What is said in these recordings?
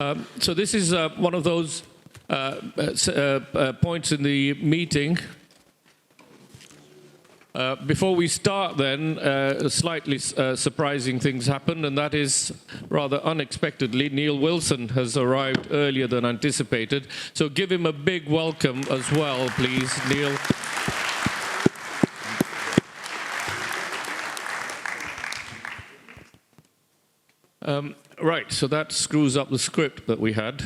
So this is one of those points in the meeting. Before we start then, slightly surprising things happened, and that is rather unexpectedly, Neil Wilson has arrived earlier than anticipated. So give him a big welcome as well, please, Neil. Right, so that screws up the script that we had.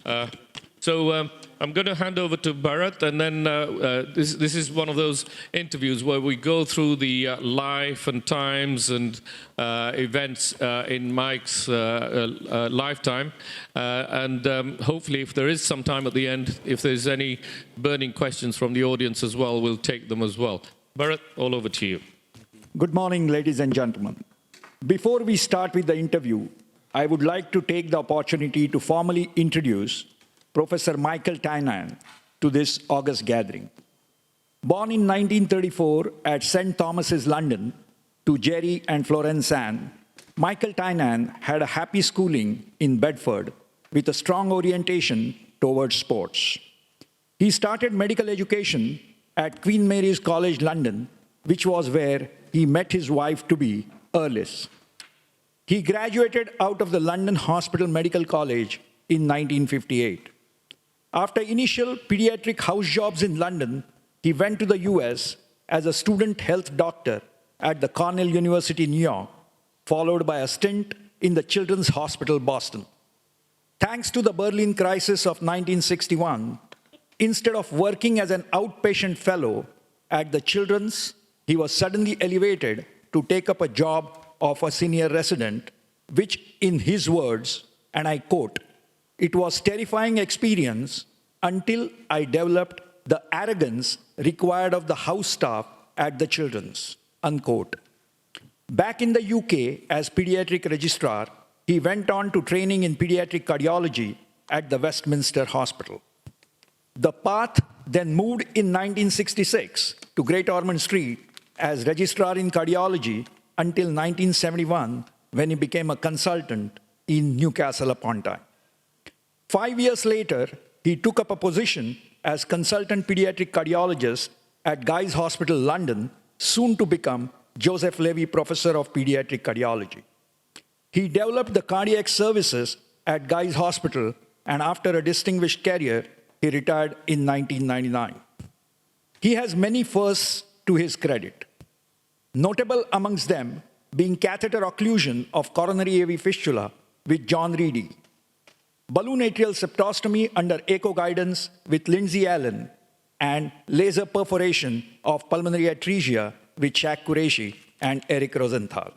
I'm going to hand over to Bharat, and then this is one of those interviews where we go through the life and times and events in Mike's lifetime. Hopefully, if there is some time at the end, if there's any burning questions from the audience as well, we'll take them as well. Bharat, all over to you. Good morning, ladies and gentlemen. Before we start with the interview, I would like to take the opportunity to formally introduce Professor Michael Tynan to this august gathering. Born in 1934 at St. Thomas's, London, to Jerry and Florence Ann, Michael Tynan had a happy schooling in Bedford with a strong orientation towards sports. He started medical education at Queen Mary's College, London, which was where he met his wife-to-be, Erlis. He graduated out of the London Hospital Medical College in 1958. After initial pediatric house jobs in London, he went to the US as a student health doctor at the Cornell University, New York, followed by a stint in the Children's Hospital, Boston. Thanks to the Berlin crisis of 1961, instead of working as an outpatient fellow at the Children's, he was suddenly elevated to take up a job of a senior resident, which in his words, and I quote, "It was a terrifying experience until I developed the arrogance required of the house staff at the Children's," unquote. Back in the UK as pediatric registrar, he went on to training in pediatric cardiology at the Westminster Hospital. The path then moved in 1966 to Great Ormond Street as registrar in cardiology until 1971, when he became a consultant in Newcastle upon Tyne. 5 years later, he took up a position as consultant pediatric cardiologist at Guy's Hospital, London, soon to become Joseph Levy Professor of Pediatric Cardiology. He developed the cardiac services at Guy's Hospital, and after a distinguished career, he retired in 1999. He has many firsts to his credit. Notable amongst them being catheter occlusion of coronary AV fistula with John Reedy, balloon atrial septostomy under echo guidance with Lindsay Allen, and laser perforation of pulmonary atresia with Shaq Qureshi and Eric Rosenthal.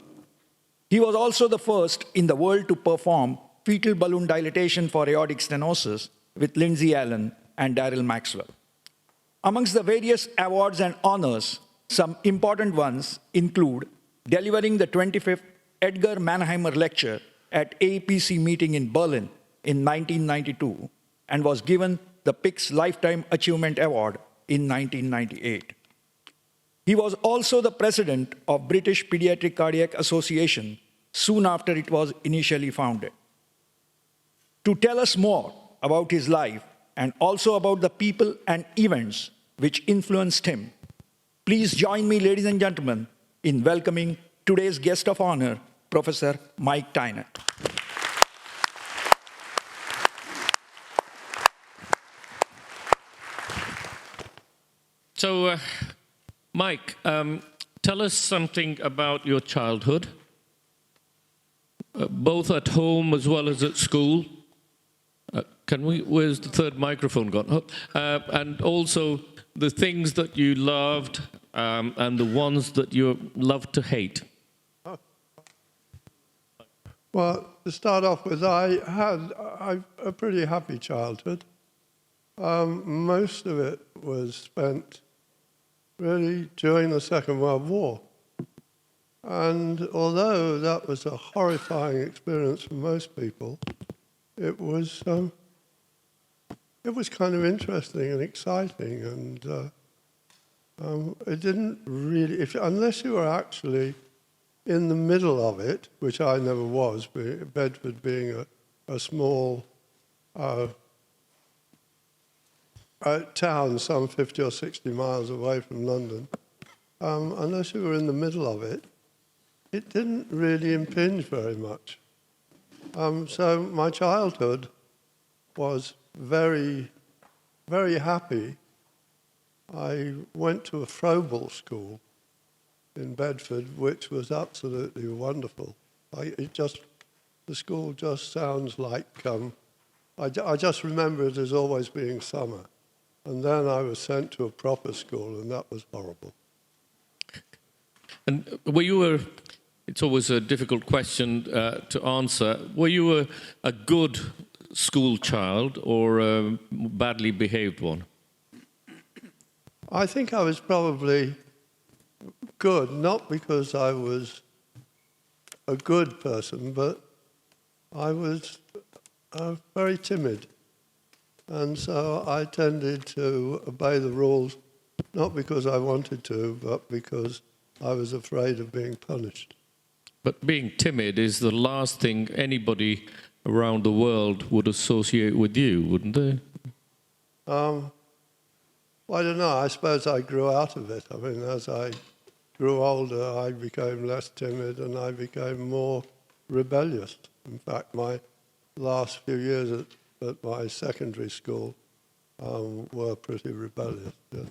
He was also the first in the world to perform fetal balloon dilatation for aortic stenosis with Lindsay Allen and Daryl Maxwell. Amongst the various awards and honors, some important ones include delivering the 25th Edgar Mannheimer Lecture at AEPC meeting in Berlin in 1992 and was given the PICS Lifetime Achievement Award in 1998. He was also the president of British Pediatric Cardiac Association soon after it was initially founded. To tell us more about his life and also about the people and events which influenced him, please join me, ladies and gentlemen, in welcoming today's guest of honor, Professor Mike Tynan. So, Mike, tell us something about your childhood, both at home as well as at school. Where's the third microphone gone? And also the things that you loved and the ones that you loved to hate. Well, to start off with, I had a pretty happy childhood. Most of it was spent really during the Second World War. And although that was a horrifying experience for most people, it was kind of interesting and exciting, and it didn't really, unless you were actually in the middle of it, which I never was, Bedford being a small town some 50 or 60 miles away from London, unless you were in the middle of it, it didn't really impinge very much. So my childhood was very, very happy. I went to a Froebel school in Bedford, which was absolutely wonderful. The school just sounds like, I just remember it as always being summer. And then I was sent to a proper school, and that was horrible. And it's always a difficult question to answer. Were you a good school child or a badly behaved one? I think I was probably good, not because I was a good person, but I was very timid. And so I tended to obey the rules, not because I wanted to, but because I was afraid of being punished. But being timid is the last thing anybody around the world would associate with you, wouldn't they? Well, I don't know. I suppose I grew out of it. I mean, as I grew older, I became less timid and I became more rebellious. In fact, my last few years at my secondary school were pretty rebellious. Yeah.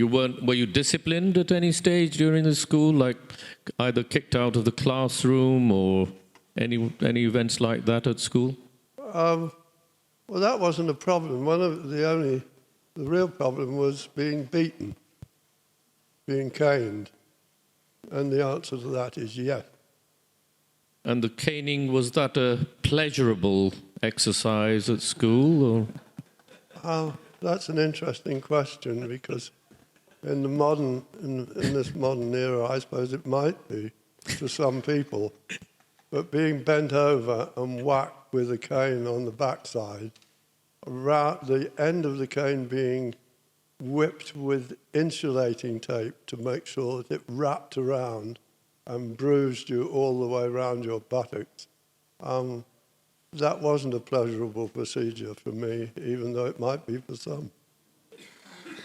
Were you disciplined at any stage during the school, like either kicked out of the classroom or any events like that at school? Well, that wasn't a problem. The real problem was being beaten, being caned, and the answer to that is yes. And the caning, was that a pleasurable exercise at school, or? That's an interesting question, because in this modern era, I suppose it might be to some people, but being bent over and whacked with a cane on the backside, the end of the cane being whipped with insulating tape to make sure that it wrapped around and bruised you all the way around your buttocks. That wasn't a pleasurable procedure for me, even though it might be for some.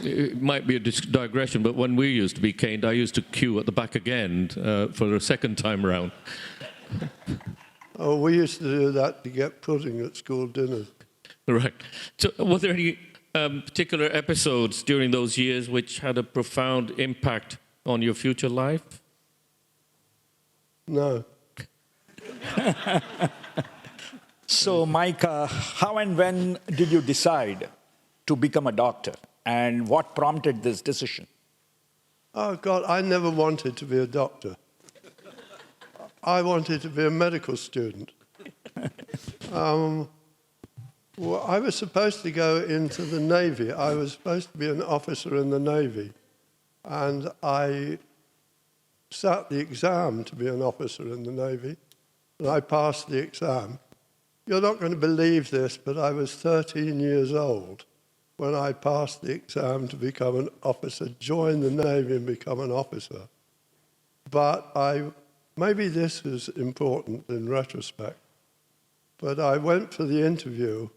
It might be a digression, but when we used to be caned, I used to queue at the back again for a second time round. Oh, we used to do that to get pudding at school dinners. Right. So were there any particular episodes during those years which had a profound impact on your future life? No. So, Mike, how and when did you decide to become a doctor, and what prompted this decision? Oh, God, I never wanted to be a doctor. I wanted to be a medical student. Well, I was supposed to go into the Navy. I was supposed to be an officer in the Navy. And I sat the exam to be an officer in the Navy, and I passed the exam. You're not going to believe this, but I was 13 years old when I passed the exam to become an officer, join the Navy and become an officer. But maybe this is important in retrospect, but I went for the interview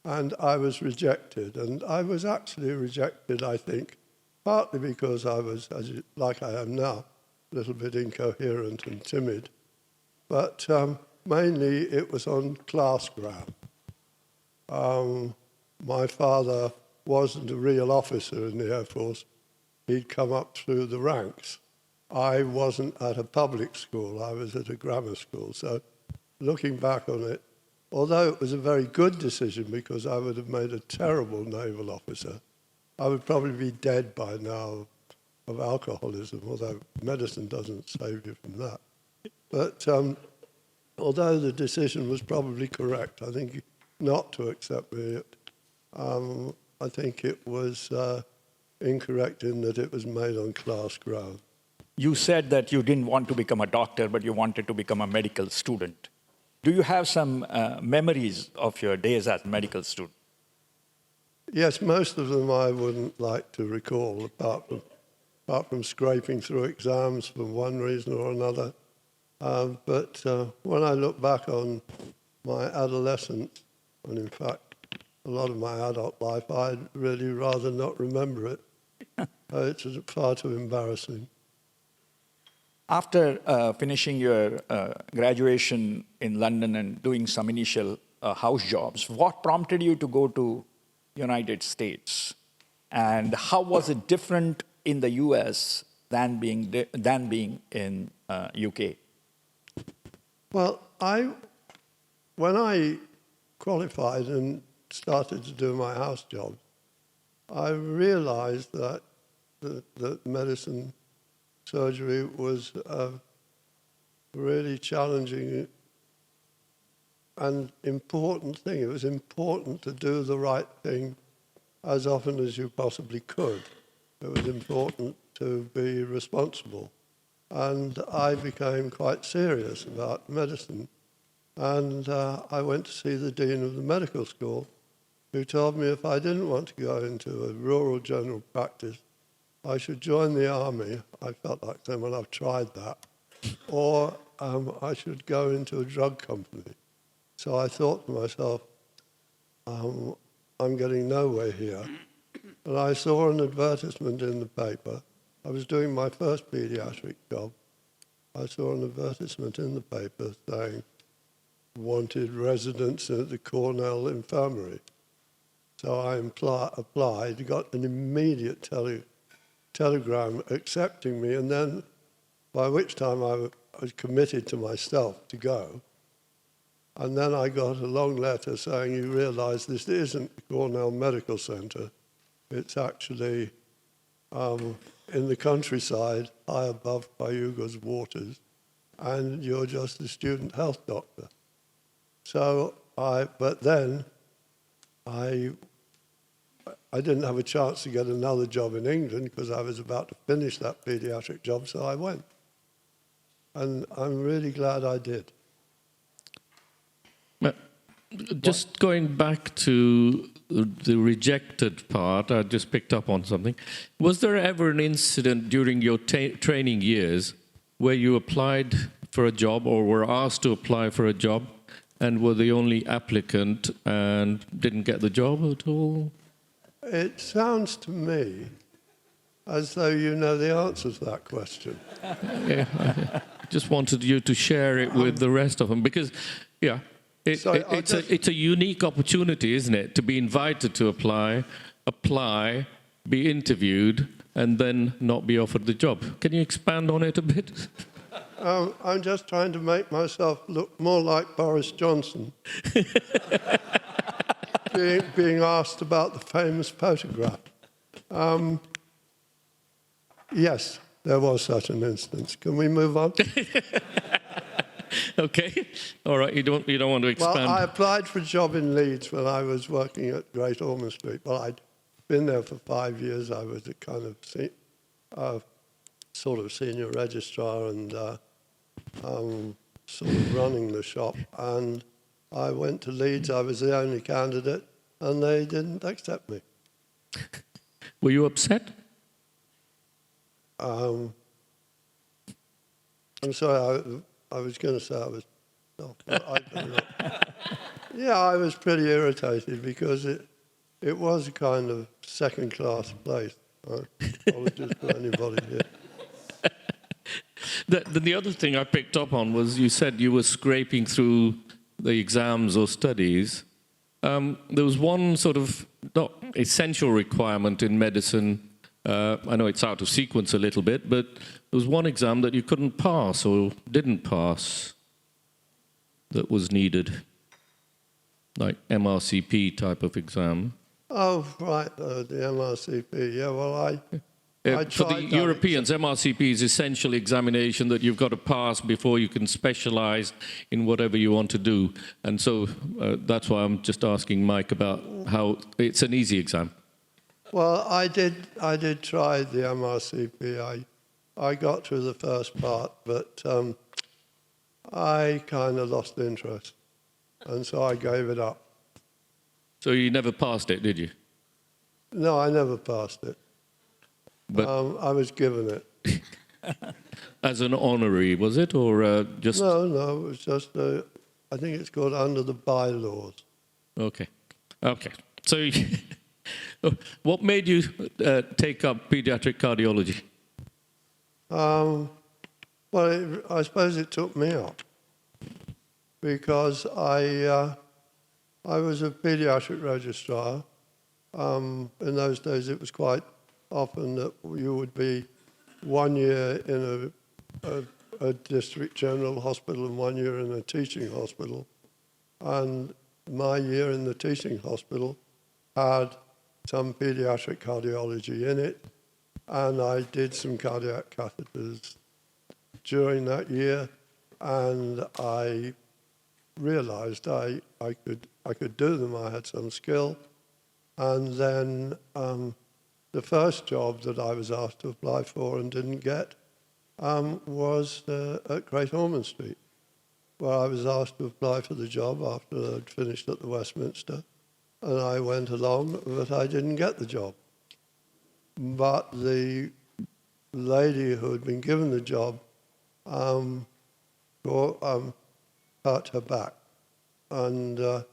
and I was rejected. And I was actually rejected, I think, partly because I was, like I am now, a little bit incoherent and timid. But mainly it was on class ground. My father wasn't a real officer in the Air Force. He'd come up through the ranks. I wasn't at a public school. I was at a grammar school. So looking back on it, although it was a very good decision because I would have made a terrible naval officer, I would probably be dead by now of alcoholism, although medicine doesn't save you from that. But although the decision was probably correct, I think not to accept me, I think it was incorrect in that it was made on class ground. You said that you didn't want to become a doctor, but you wanted to become a medical student. Do you have some memories of your days as a medical student? Yes, most of them I wouldn't like to recall, apart from scraping through exams for one reason or another. But when I look back on my adolescence, and in fact, a lot of my adult life, I'd really rather not remember it. It's far too embarrassing. After finishing your graduation in London and doing some initial house jobs, what prompted you to go to United States? And how was it different in the US than being in UK? Well, when I qualified and started to do my house jobs, I realized that medicine surgery was a really challenging and important thing. It was important to do the right thing as often as you possibly could. It was important to be responsible. And I became quite serious about medicine. And I went to see the dean of the medical school, who told me if I didn't want to go into a rural general practice, I should join the army. I felt like saying, well, I've tried that. Or I should go into a drug company. So I thought to myself, I'm getting nowhere here. And I saw an advertisement in the paper. I was doing my first pediatric job. I saw an advertisement in the paper saying, wanted residents at the Cornell Infirmary. So I applied, got an immediate telegram accepting me, and then by which time I was committed to myself to go. And then I got a long letter saying, you realize this isn't the Cornell Medical Center. It's actually in the countryside, high above Cayuga's waters, and you're just a student health doctor. So but then I didn't have a chance to get another job in England because I was about to finish that pediatric job, so I went. And I'm really glad I did. Just going back to the rejected part, I just picked up on something. Was there ever an incident during your training years where you applied for a job or were asked to apply for a job and were the only applicant and didn't get the job at all? It sounds to me as though you know the answer to that question. Yeah, I just wanted you to share it with the rest of them because, yeah, it's a unique opportunity, isn't it, to be invited to apply, be interviewed, and then not be offered the job. Can you expand on it a bit? I'm just trying to make myself look more like Boris Johnson. being asked about the famous photograph. Yes, there was such an instance. Can we move on? Okay. All right. You don't want to expand. Well, I applied for a job in Leeds when I was working at Great Ormond Street. Well, I'd been there for 5 years. I was a kind of sort of senior registrar and sort of running the shop. And I went to Leeds. I was the only candidate, and they didn't accept me. Were you upset? I'm sorry. I was going to say I was. No, I don't know. Yeah, I was pretty irritated because it was a kind of second-class place. Apologies to anybody here. The other thing I picked up on was you said you were scraping through the exams or studies. There was one sort of not essential requirement in medicine. I know it's out of sequence a little bit, but there was one exam that you couldn't pass or didn't pass that was needed, like MRCP type of exam. Oh, right, the MRCP. Yeah, well, I for the Europeans, MRCP is essential examination that you've got to pass before you can specialize in whatever you want to do. And so that's why I'm just asking Mike about how it's an easy exam. Well, I did try the MRCP. I got through the first part, but I kind of lost interest, and so I gave it up. So you never passed it, did you? No, I never passed it. But I was given it. as an honorary, was it, or just? No, it was just I think it's called under the bylaws. Okay. Okay. So, what made you take up pediatric cardiology? Well, I suppose it took me up because I was a pediatric registrar. In those days, it was quite often that you would be 1 year in a district general hospital and 1 year in a teaching hospital. And my year in the teaching hospital had some pediatric cardiology in it, and I did some cardiac catheters during that year, and I realized I could do them. I had some skill. And then the first job that I was asked to apply for and didn't get was at Great Ormond Street, where I was asked to apply for the job after I'd finished at the Westminster. And I went along, but I didn't get the job. But the lady who had been given the job hurt her back, and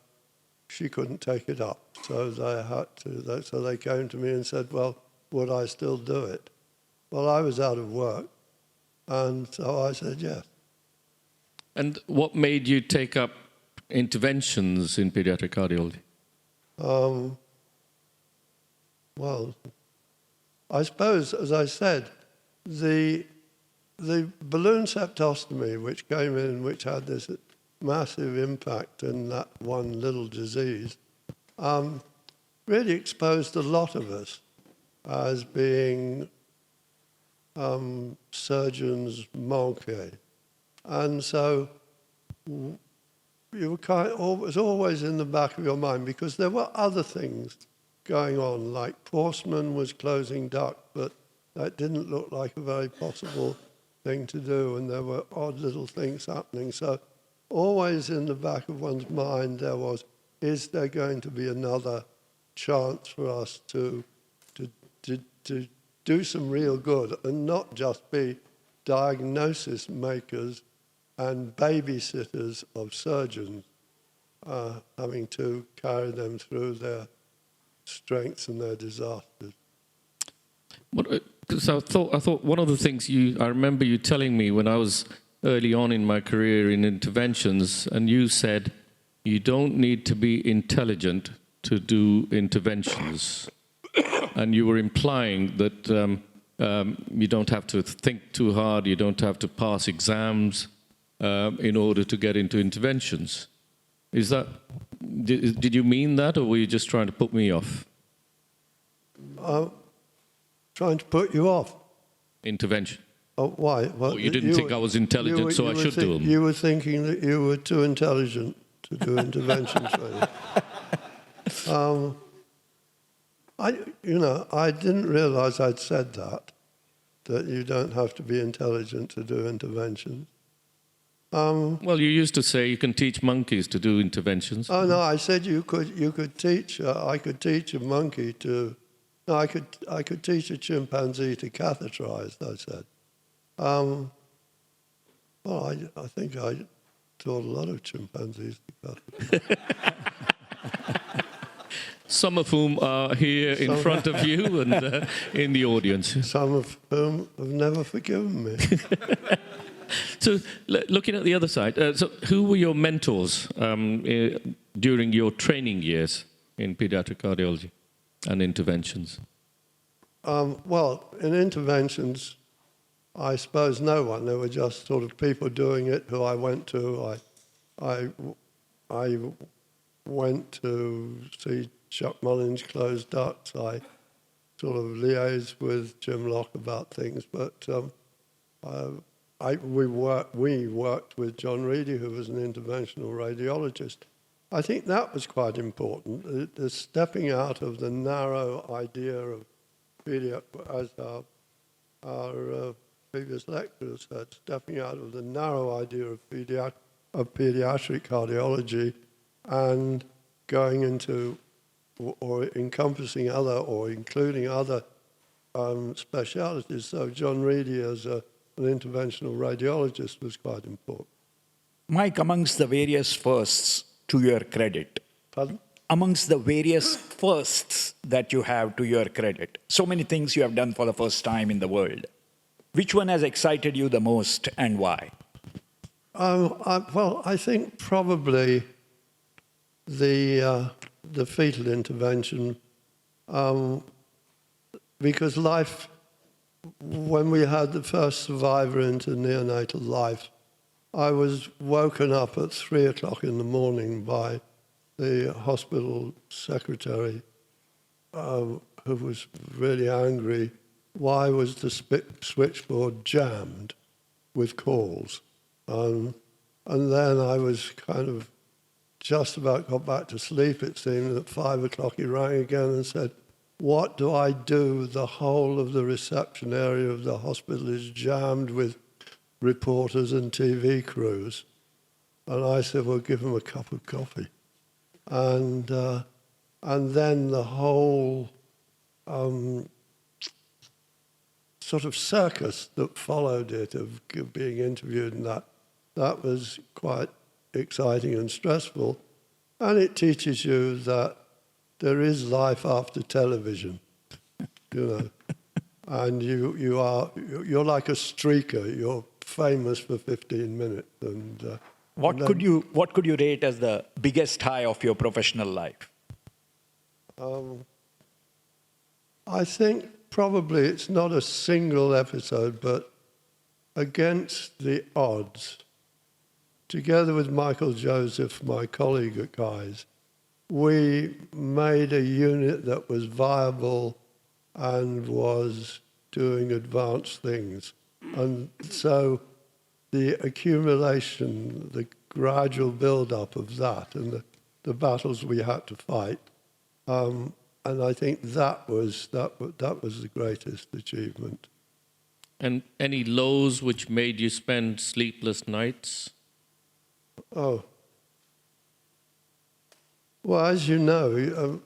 she couldn't take it up. So they had to. So they came to me and said, "Well, would I still do it?" Well, I was out of work, and so I said yes. And what made you take up interventions in pediatric cardiology? Well, I suppose, as I said, the balloon septostomy, which came in, which had this massive impact in that one little disease, really exposed a lot of us as being surgeons manqués. And so you were it was always in the back of your mind, because there were other things going on, like Portsmouth was closing duct, but that didn't look like a very possible thing to do, and there were odd little things happening. So always in the back of one's mind there was, is there going to be another chance for us to do some real good and not just be diagnosis makers and babysitters of surgeons, having to carry them through their strengths and their disasters. Because I thought one of the things I remember you telling me when I was early on in my career in interventions, and you said you don't need to be intelligent to do interventions, and you were implying that you don't have to think too hard, you don't have to pass exams in order to get into interventions. Is that? Did you mean that, or were you just trying to put me off? Trying to put you off. Intervention. Oh, why? Well, you didn't think I was intelligent, so I should do them. You were thinking that you were too intelligent to do intervention training. I didn't realize I'd said that you don't have to be intelligent to do interventions. Well, you used to say you can teach monkeys to do interventions. Oh no, I said you could teach. I could teach a monkey to. No, I could teach a chimpanzee to catheterize. I said. Well, I think I taught a lot of chimpanzees to catheterize. Some of whom are here in front of you and in the audience. Some of whom have never forgiven me. So, looking at the other side, so who were your mentors during your training years in pediatric cardiology and interventions? Well, in interventions, I suppose no one. There were just sort of people doing it who I went to. I went to see Chuck Mullins close ducts. I sort of liaised with Jim Locke about things, but we worked with John Reedy, who was an interventional radiologist. I think that was quite important, the stepping out of the narrow idea of as our previous lecturer said, stepping out of the narrow idea of pediatric cardiology and going into or encompassing other or including other specialities. So John Reedy as an interventional radiologist was quite important. Mike, amongst the various firsts to your credit, Pardon? amongst the various firsts that you have to your credit, so many things you have done for the first time in the world, which one has excited you the most and why? Well, I think probably the fetal intervention, because life, when we had the first survivor into neonatal life, I was woken up at 3 o'clock in the morning by the hospital secretary, who was really angry. Why was the switchboard jammed with calls? And then I was kind of just about got back to sleep, it seemed. At 5 o'clock he rang again and said, "What do I do? The whole of the reception area of the hospital is jammed with reporters and TV crews." And I said, "Well, give them a cup of coffee." And then the whole sort of circus that followed it of being interviewed, and that was quite exciting and stressful. And it teaches you that there is life after television, you know. And you're like a streaker. You're famous for 15 minutes. And What could you rate as the biggest high of your professional life? I think probably it's not a single episode, but against the odds, together with Michael Joseph, my colleague at Guy's, we made a unit that was viable and was doing advanced things. And so the accumulation, the gradual build-up of that and the battles we had to fight, and I think that was the greatest achievement. And any lows which made you spend sleepless nights? Oh. Well, as you know,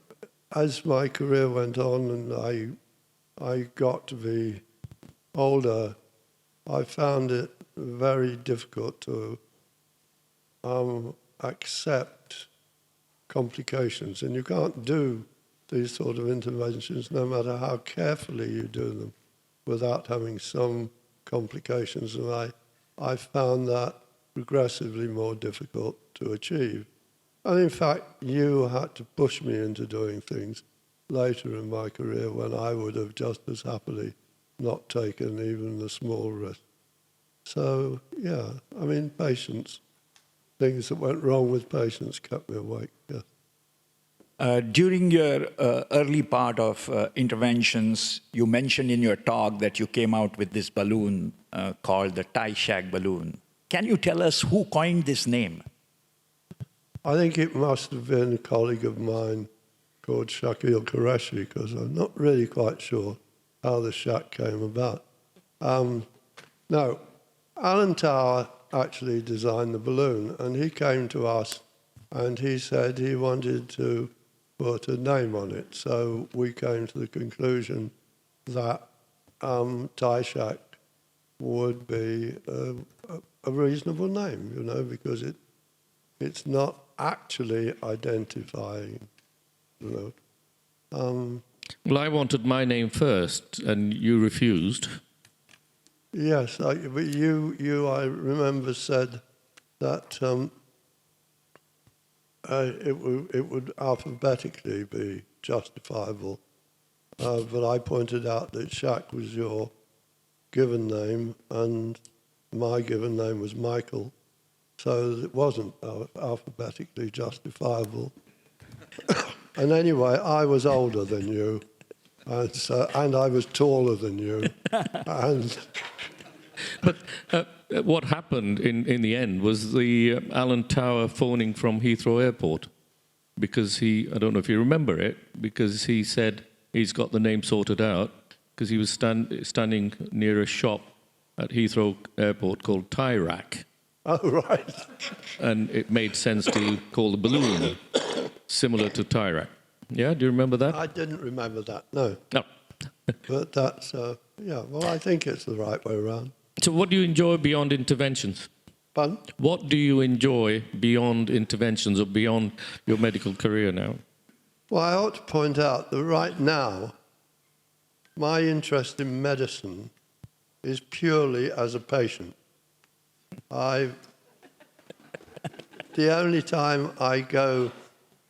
as my career went on and I got to be older, I found it very difficult to accept complications. And you can't do these sort of interventions, no matter how carefully you do them, without having some complications. And I found that progressively more difficult to achieve. And in fact, you had to push me into doing things later in my career when I would have just as happily not taken even the small risk. So, yeah, I mean, patience, things that went wrong with patience kept me awake, yeah. During your early part of interventions, you mentioned in your talk that you came out with this balloon called the Tie Shack balloon. Can you tell us who coined this name? I think it must have been a colleague of mine called Shakil Qureshi, because I'm not really quite sure how the shack came about. No, Alan Tower actually designed the balloon, and he came to us and he said he wanted to put a name on it. So we came to the conclusion that Tie Shack would be a reasonable name, you know, because it's not actually identifying, you know. Well, I wanted my name first, and you refused. Yes, but you, I remember, said that it would alphabetically be justifiable, but I pointed out that Shack was your given name, and my given name was Michael, so it wasn't alphabetically justifiable. And anyway, I was older than you, and I was taller than you, and. But what happened in the end was the Alan Tower phoning from Heathrow Airport, because I don't know if you remember it, because he said he's got the name sorted out, because he was standing near a shop at Heathrow Airport called Tie Rack. Oh, right. And it made sense to call the balloon similar to Tie Rack. Yeah, do you remember that? I didn't remember that, no. No. But that's, yeah, well, I think it's the right way around. So what do you enjoy beyond interventions? Pardon? What do you enjoy beyond interventions or beyond your medical career now? Well, I ought to point out that right now, my interest in medicine is purely as a patient. The only time I go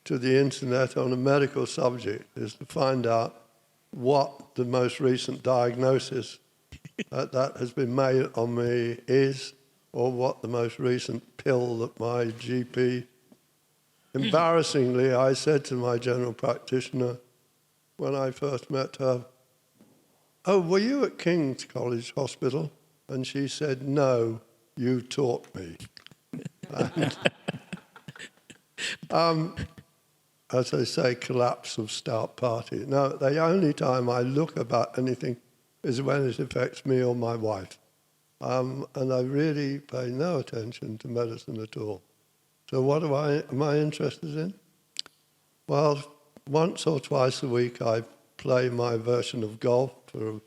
to the internet on a medical subject is to find out what the most recent diagnosis that has been made on me is, or what the most recent pill that my GP... Embarrassingly, I said to my general practitioner when I first met her, "Oh, were you at King's College Hospital?" And she said, "No, you taught me." And, as they say, collapse of stout party. No, the only time I look about anything is when it affects me or my wife. And I really pay no attention to medicine at all. So what am I interested in? Well, once or twice a week I play my version of golf for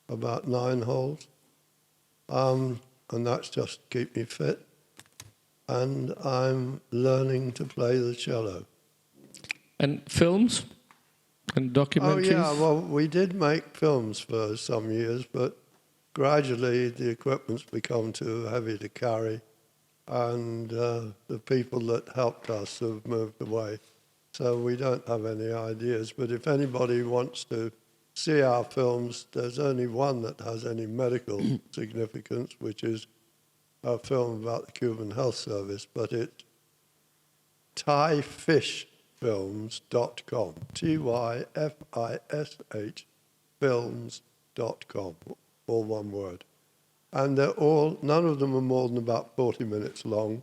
about 9 holes. And that's just to keep me fit. And I'm learning to play the cello. And films and documentaries? Oh, yeah, well, we did make films for some years, but gradually the equipment's become too heavy to carry, and the people that helped us have moved away. So we don't have any ideas, but if anybody wants to see our films, there's only one that has any medical significance, which is a film about the Cuban Health Service, but it's TyFishFilms.com, TYFISH films.com, all one word. And they're all, none of them are more than about 40 minutes long,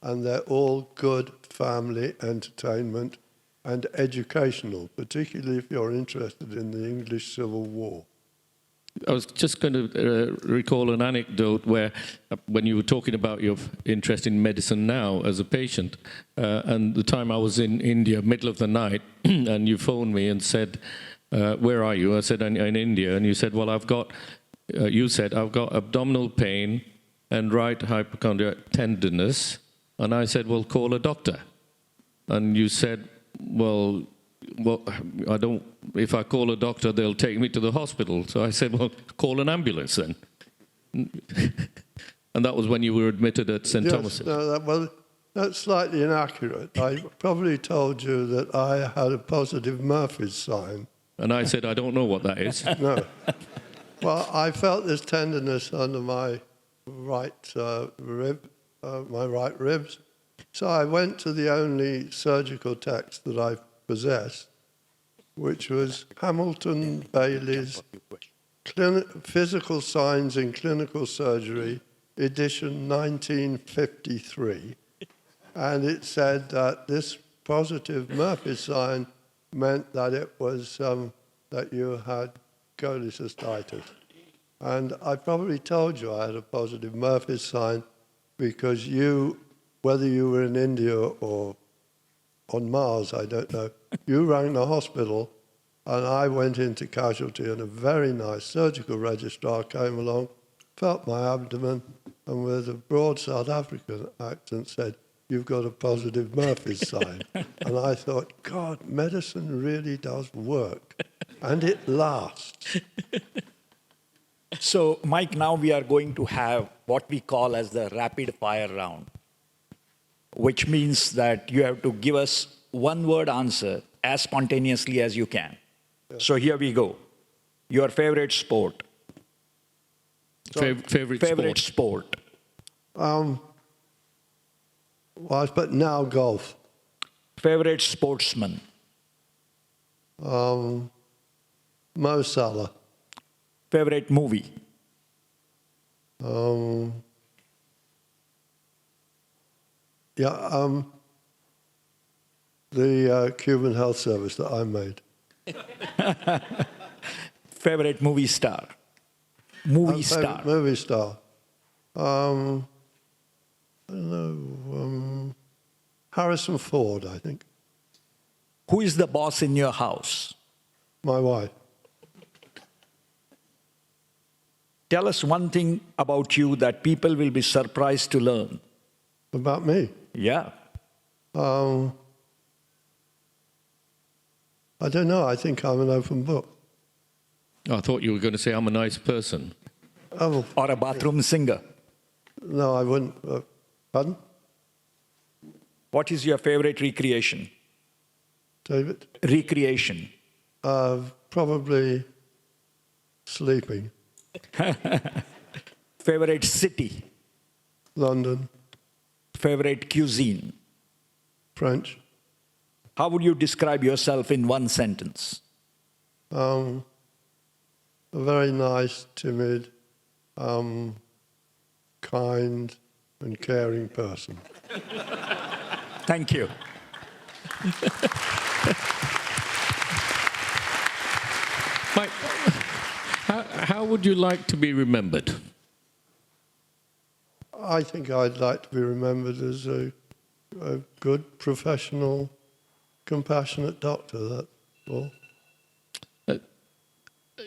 and they're all good family entertainment and educational, particularly if you're interested in the English Civil War. I was just going to recall an anecdote where, when you were talking about your interest in medicine now as a patient, and the time I was in India, middle of the night, and you phoned me and said, "Where are you?" I said, "I'm in India," and you said, "Well, I've got abdominal pain and right hypochondriac tenderness," and I said, "Well, call a doctor," and you said, "Well, I don't. If I call a doctor, they'll take me to the hospital." So I said, "Well, call an ambulance then." And that was when you were admitted at St. Thomas's. Well, that's slightly inaccurate. I probably told you that I had a positive Murphy's sign. And I said, "I don't know what that is." No. Well, I felt this tenderness under my right my right ribs. So I went to the only surgical text that I possessed, which was Hamilton Bailey's Physical Signs in Clinical Surgery, edition 1953. And it said that this positive Murphy sign meant that it was that you had cholecystitis. And I probably told you I had a positive Murphy sign because you, whether you were in India or on Mars, I don't know, you rang the hospital and I went into casualty and a very nice surgical registrar came along, felt my abdomen and with a broad South African accent said, "You've got a positive Murphy's sign." And I thought, God, medicine really does work. And it lasts. So, Mike, now we are going to have what we call as the rapid fire round, which means that you have to give us one word answer as spontaneously as you can. Yeah. So here we go. Your favorite sport? Favorite sport? Well, but now golf. Favorite sportsman? Mo Salah. Favorite movie? The Cuban Health Service that I made. Favorite movie star? Movie star. Favorite movie star. I don't know. Harrison Ford, I think. Who is the boss in your house? My wife. Tell us one thing about you that people will be surprised to learn. About me? Yeah. I don't know. I think I'm an open book. I thought you were going to say I'm a nice person. Oh, Or a bathroom singer. no, I wouldn't. Pardon? What is your favorite recreation? David? Recreation. Probably sleeping. Favorite city. London. Favorite cuisine. French. How would you describe yourself in one sentence? A very nice, timid, kind and caring person. Thank you. Mike, how would you like to be remembered? I think I'd like to be remembered as a good, professional, compassionate doctor, that's all.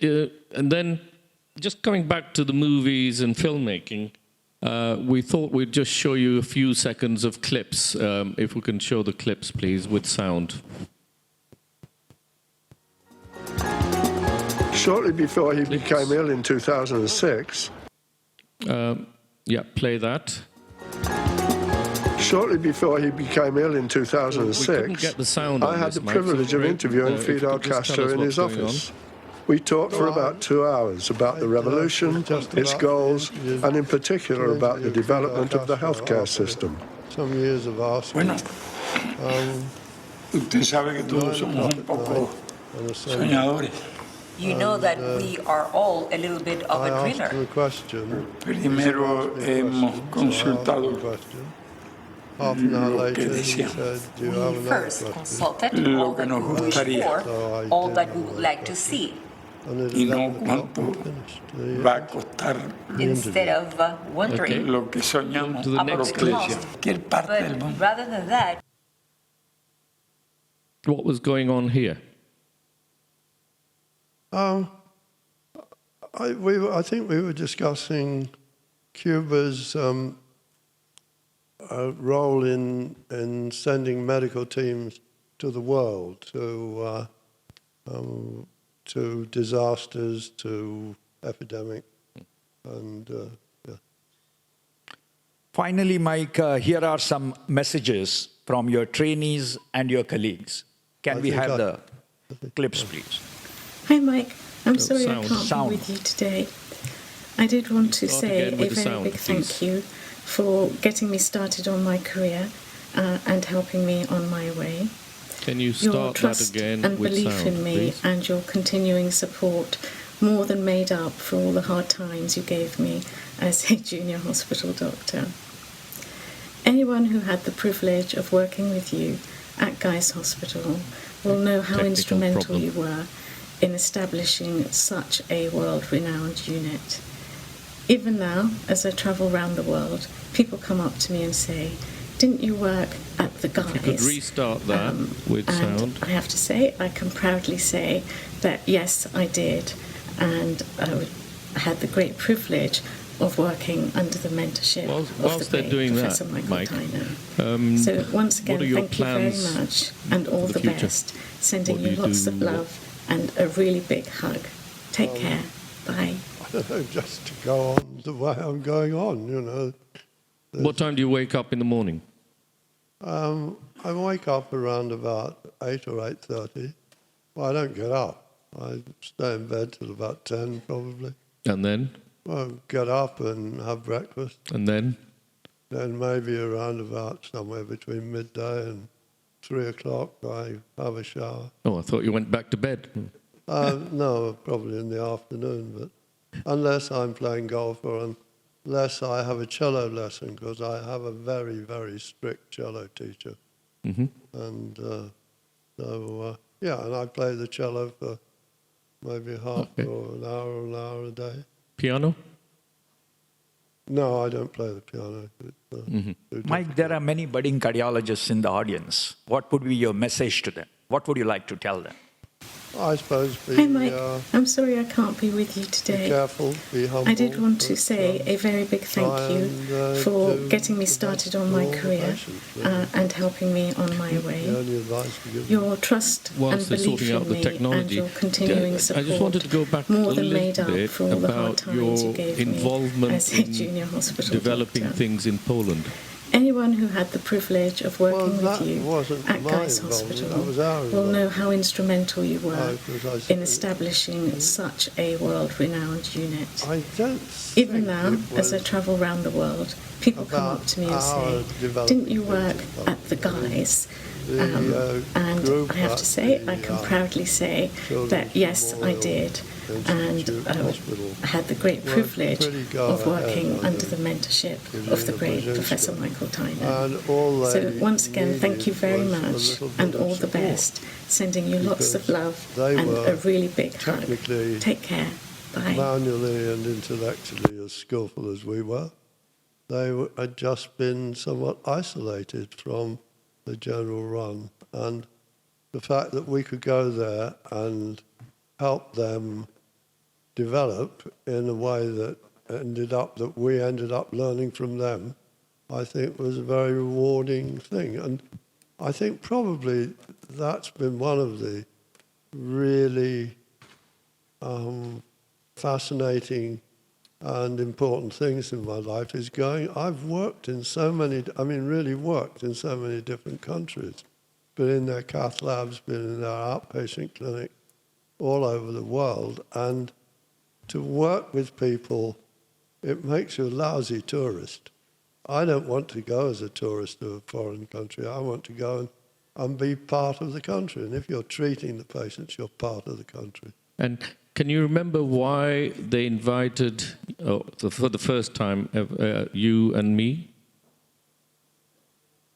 And then, just coming back to the movies and filmmaking, we thought we'd just show you a few seconds of clips. If we can show the clips, please, with sound. Shortly before he became ill in 2006, Yeah, play that. shortly before he became ill in We couldn't 2006, get the sound I on had this, the Mike, privilege so of if interviewing you Fidel could just tell Castro us in his what's going office. We talked for about 2 hours about the revolution, its goals, and in particular about the development of the healthcare system. Some years of asking. Bueno, usted sabe que todos somos un poco soñadores. You know that we are all a little bit of I a asked him dreamer. a question. Primero hemos consultado Half an hour lo que later, he decíamos. said, "Do you We have another first question?" consulted Lo all que that nos we wish gustaría. for, So I all did that have we would another like to question. see, And at Y no 11 o'clock, cuánto we finished the va a costar instead of wondering lo que soñamos To the about next the clip. cost. cualquier parte del But mundo. rather than that, What was going on here? I think we were discussing Cuba's role in sending medical teams to the world, to disasters, to epidemics, and yeah. Finally, Mike, here are some messages from your trainees and your colleagues. Can I we think have I- the clips, please? Hi, Mike. I'm sorry I sound. can't Sound. be with you today. I did want to Start say again a with the very sound, big please. thank you for getting me started on my career and helping me on my way. Can you Your start that trust again and with belief sound, in me please? and your continuing support more than made up for all the hard times you gave me as a junior hospital doctor. Anyone who had the privilege of working with you at Guy's Hospital will know how Technical instrumental problem. you were in establishing such a world-renowned unit. Even now, as I travel around the world, people come up to me and say, "Didn't you work at the Guy's?" If you could restart that with and sound. I have to say, I can proudly say that yes, I did, and I had the great privilege of working under the mentorship Whilst of the they're great doing that, Professor Michael Mike, Tynan. So once again, what are your thank you very plans much, and all for the the future? best. Sending What do you you lots do? of love and a really big hug. Take care. Bye. I don't know, just to go on the way I'm going on, you know. What time do you wake up in the morning? I wake up around about 8 or 8:30. Well, I don't get up. I stay in bed till about 10 probably. And then? Well, get up and have breakfast. And then? Then maybe around about somewhere between midday and 3 o'clock, I have a shower. Oh, I thought you went back to bed. No, probably in the afternoon, but unless I'm playing golf or unless I have a cello lesson, because I have a very, very strict cello teacher. Hmm. And yeah, and I play the cello for maybe half Okay. or an hour a day. Piano? No, I don't play the piano. It's, too Mike, there are many budding cardiologists in the audience. What would be your message to them? What would you like to tell them? I suppose Hi, Mike. I'm sorry I can't be with you be today. careful, be humble. I did want to but, say a very big thank try you and, for do getting me the started best on for my all the career patients, really. and helping me on my The way. only advice to give Your trust Whilst and they're belief sorting in out the me technology, and your continuing I support just wanted to go back a more than made little up bit for all the hard about times you your gave me involvement as a in junior hospital developing doctor. things in Poland. Anyone who had the privilege of working Well, with that you wasn't at my Guy's involvement, Hospital that was our will know involvement. how instrumental you were Because in establishing such a world-renowned unit. I don't Even think now, it as I was travel around the world, people come about up to me and our say, developing didn't you work things in at the Poland. Guy's? The And group I have at to say, I the, can proudly say Children's that yes, I Memorial did. And Institute Hospital I had the great were privilege pretty go of ahead working under under the mentorship of the Katarzyna great Brzezinska. Professor Michael Tynan. And all So they once again, thank you needed very was a much little bit and of all the support, best. Sending you lots of because love they and were a really big hug. technically, Take care. Bye. manually and intellectually as skillful as we were. Had just been somewhat isolated from the general run. And the fact that we could go there and help them develop in a way that we ended up learning from them, I think was a very rewarding thing. And I think probably that's been one of the really fascinating and important things in my life is I've worked in so many, really worked in so many different countries, been in their cath labs, been in their outpatient clinic, all over the world. And to work with people, it makes you a lousy tourist. I don't want to go as a tourist to a foreign country. I want to go and be part of the country. And if you're treating the patients, you're part of the country. And can you remember why they invited, for the first time, you and me?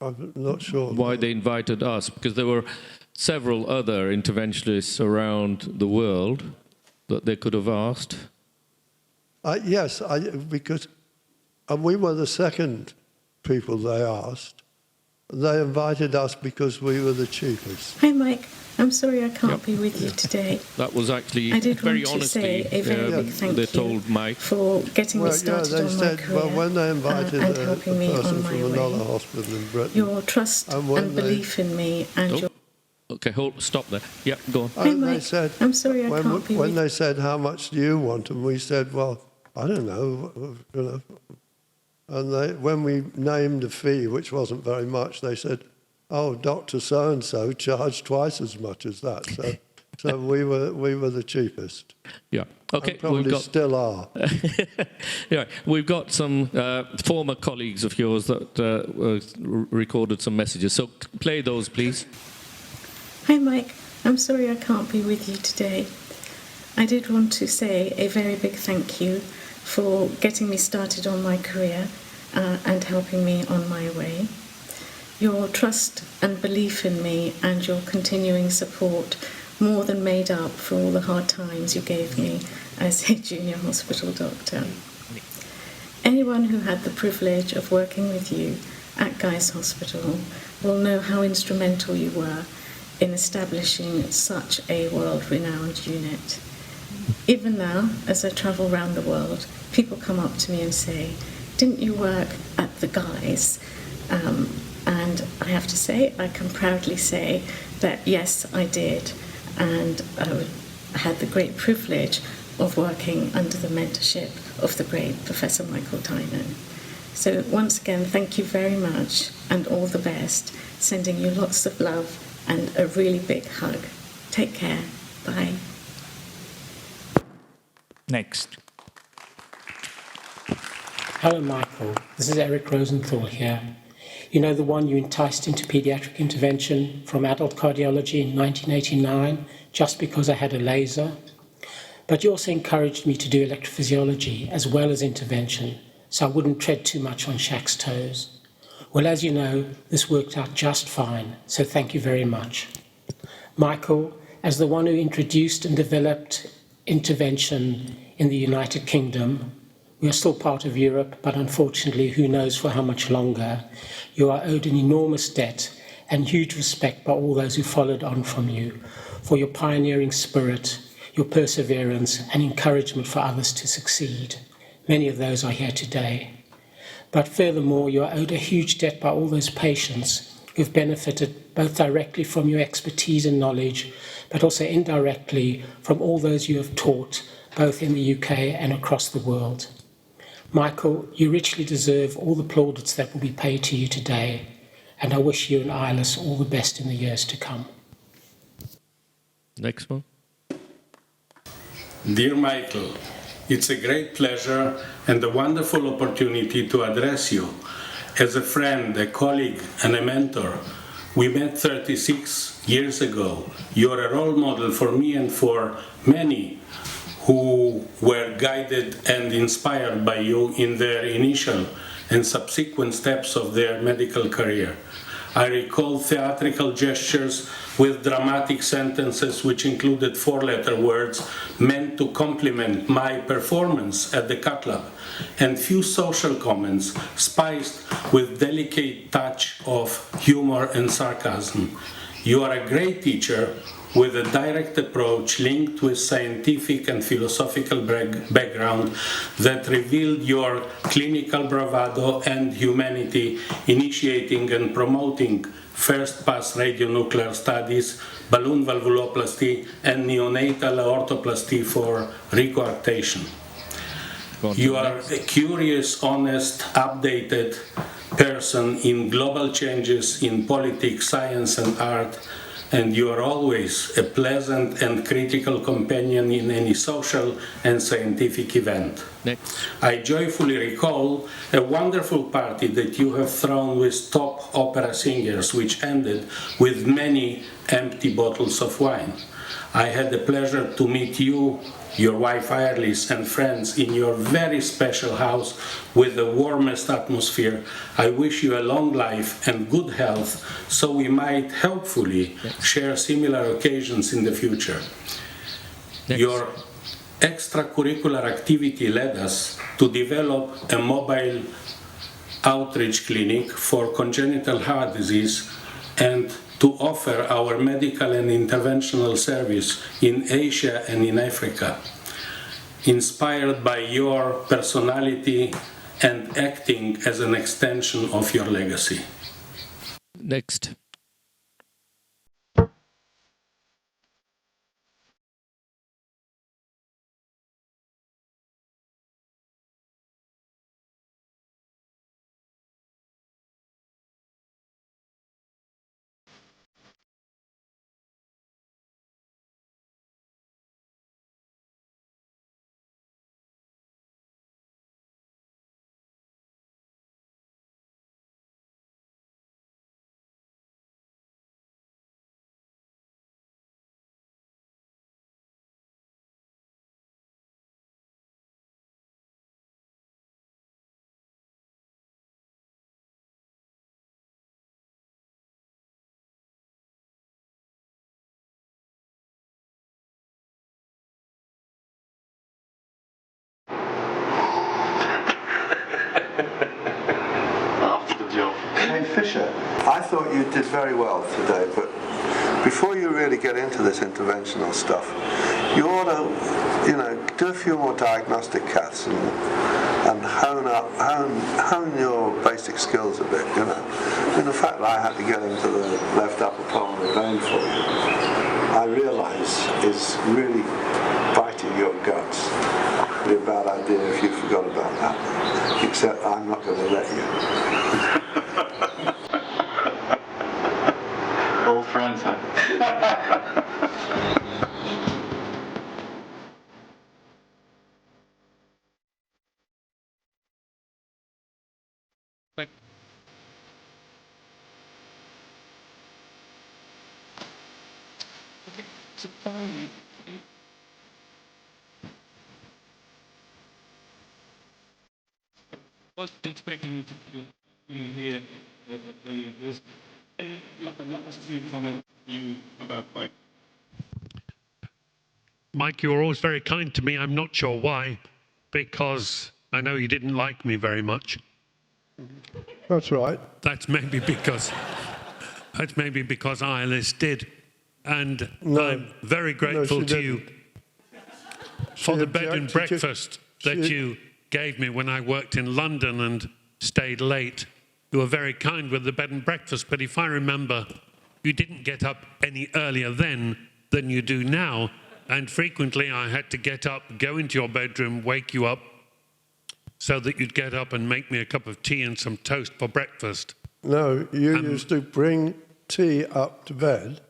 I'm not sure. Why they invited us? Because there were several other interventionists around the world that they could have asked. Yes, because we were the second people they asked. They invited us because we were the cheapest. Hi, Mike. I'm sorry I can't be with you today. That was actually I did very want to say honestly a very big thank they you told Mike. for getting me started they on said, my career when they invited and a helping me person on my from another way. hospital in Britain, Your trust And when and they- belief in me and your... Okay, stop there. Yeah, go on. Hi, they Mike. said, I'm sorry I when, can't be when with they said, how much do you want? And we said, well, I don't know, And when we named a fee, which wasn't very much, they said, oh, Dr. So-and-so charged twice as much as that. So we were the cheapest. Yeah. Okay. And probably still are. Yeah, we've got some former colleagues of yours that recorded some messages. So play those, please. Hi, Mike. I'm sorry I can't be with you today. I did want to say a very big thank you for getting me started on my career and helping me on my way. Your trust and belief in me and your continuing support more than made up for all the hard times you gave me as a junior hospital doctor. Anyone who had the privilege of working with you at Guy's Hospital will know how instrumental you were in establishing such a world-renowned unit. Even now, as I travel around the world, people come up to me and say, didn't you work at the Guy's? And I have to say, I can proudly say that yes, I did. And I had the great privilege of working under the mentorship of the great Professor Michael Tynan. So once again, thank you very much and all the best. Sending you lots of love and a really big hug. Take care. Bye. Next. Hello, Michael. This is Eric Rosenthal here. You know, the one you enticed into pediatric intervention from adult cardiology in 1989 just because I had a laser? But you also encouraged me to do electrophysiology as well as intervention, so I wouldn't tread too much on Shaq's toes. Well, as you know, this worked out just fine, so thank you very much. Michael, as the one who introduced and developed intervention in the United Kingdom, we are still part of Europe, but unfortunately, who knows for how much longer, you are owed an enormous debt, and huge respect by all those who followed on from you for your pioneering spirit, your perseverance and encouragement for others to succeed. Many of those are here today. But furthermore, you are owed a huge debt by all those patients who've benefited both directly from your expertise and knowledge, but also indirectly from all those you have taught, both in the UK and across the world. Michael, you richly deserve all the plaudits that will be paid to you today, and I wish you and Iris all the best in the years to come. Next one. Dear Michael, it's a great pleasure and a wonderful opportunity to address you. As a friend, a colleague, and a mentor, we met 36 years ago. You're a role model for me and for many who were guided and inspired by you in their initial and subsequent steps of their medical career. I recall theatrical gestures with dramatic sentences which included four-letter words meant to compliment my performance at the Cut Club, and few social comments spiced with delicate touch of humor and sarcasm. You are a great teacher with a direct approach linked with scientific and philosophical background that revealed your clinical bravado and humanity, initiating and promoting first-pass radionuclear studies, balloon valvuloplasty, and neonatal aortoplasty for recoarctation. You are a curious, honest, updated person in global changes in politics, science, and art, and you are always a pleasant and critical companion in any social and scientific event. Next. I joyfully recall a wonderful party that you have thrown with top opera singers, which ended with many empty bottles of wine. I had the pleasure to meet you, your wife Iris, and friends in your very special house with the warmest atmosphere. I wish you a long life and good health so we might hopefully share similar occasions in the future. Next. Your extracurricular activity led us to develop a mobile outreach clinic for congenital heart disease and to offer our medical and interventional service in Asia and in Africa, inspired by your personality and acting as an extension of your legacy. Next. Hey Fisher, I thought you did very well today, but before you really get into this interventional stuff, you ought to, do a few more diagnostic caths and hone your basic skills a bit, And the fact that I had to get into the left upper pulmonary vein for you, I realise is really biting your guts. It'd be a bad idea if you forgot about that, except I'm not going to let you. Old friends, huh? Was expecting to hear this. Mike, you were always very kind to me. I'm not sure why, because I know you didn't like me very much. That's right. That's maybe because That's maybe because Alice did. And No. I'm very grateful she to you didn't. for She the bed and objected to- breakfast that you gave me when I worked in London and stayed late. You were very kind with the bed and breakfast, but if I remember, you didn't get up any earlier then than you do now. And frequently I had to get up, go into your bedroom, wake you up, so that you'd get up and make me a cup of tea and some toast for breakfast. No, you used to bring tea up to bed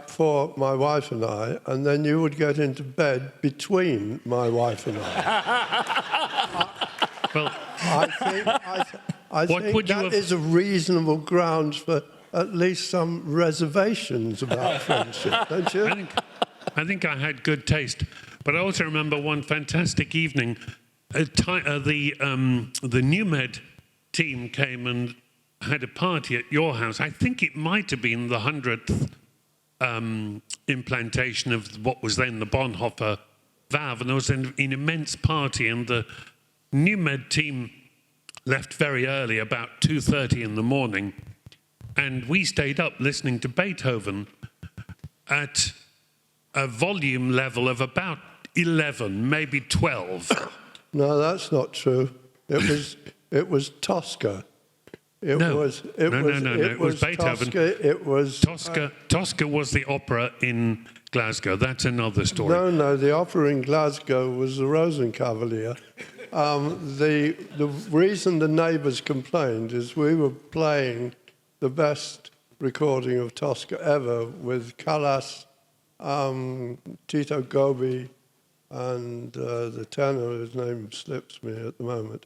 for my wife and I, and then you would get into bed between my wife and I. Well, I think that is a reasonable grounds for at least some reservations about friendship, don't you? I think I had good taste. But I also remember one fantastic evening, the NewMed team came and had a party at your house. I think it might have been the 100th implantation of what was then the Bonhoeffer valve, and there was an immense party, and the NewMed team left very early, about 2:30 in the morning, and we stayed up listening to Beethoven at a volume level of about 11, maybe 12. No, that's not true. It was Tosca. It was Beethoven. Tosca was the opera in Glasgow. That's another story. No, the opera in Glasgow was the Rosenkavalier. The reason the neighbours complained is we were playing the best recording of Tosca ever with Callas, Tito Gobi, and the tenor, whose name slips me at the moment.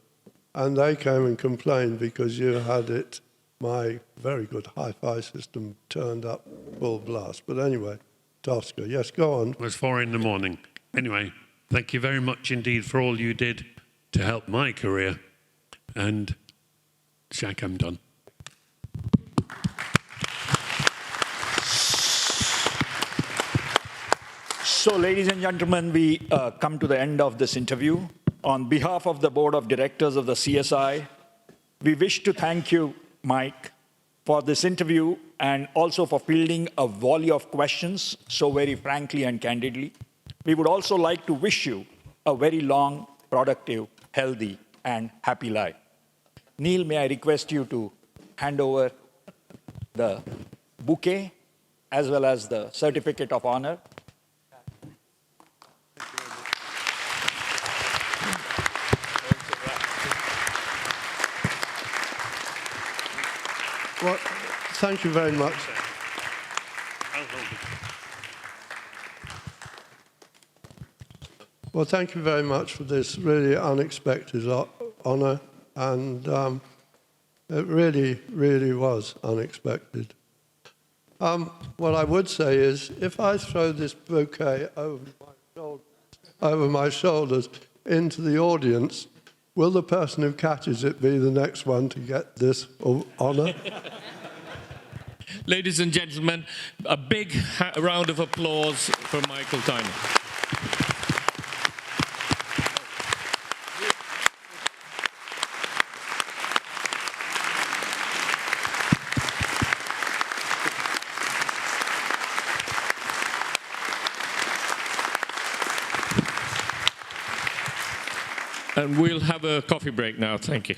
And they came and complained because you had it, my very good hi-fi system, turned up full blast. But anyway, Tosca, yes, go on. It was 4 in the morning. Anyway, thank you very much indeed for all you did to help my career. And, Jack, I'm done. So, ladies and gentlemen, we come to the end of this interview. On behalf of the Board of Directors of the CSI, we wish to thank you, Mike, for this interview and also for fielding a volley of questions so very frankly and candidly. We would also like to wish you a very long, productive, healthy, and happy life. Neil, may I request you to hand over the bouquet as well as the certificate of honor. Well, thank you very much. Well, thank you very much for this really unexpected honour, and it really, really was unexpected. What I would say is, if I throw this bouquet over my shoulders into the audience, will the person who catches it be the next one to get this honour? Ladies and gentlemen, a big round of applause for Michael Tynan. And we'll have a coffee break now. Thank you.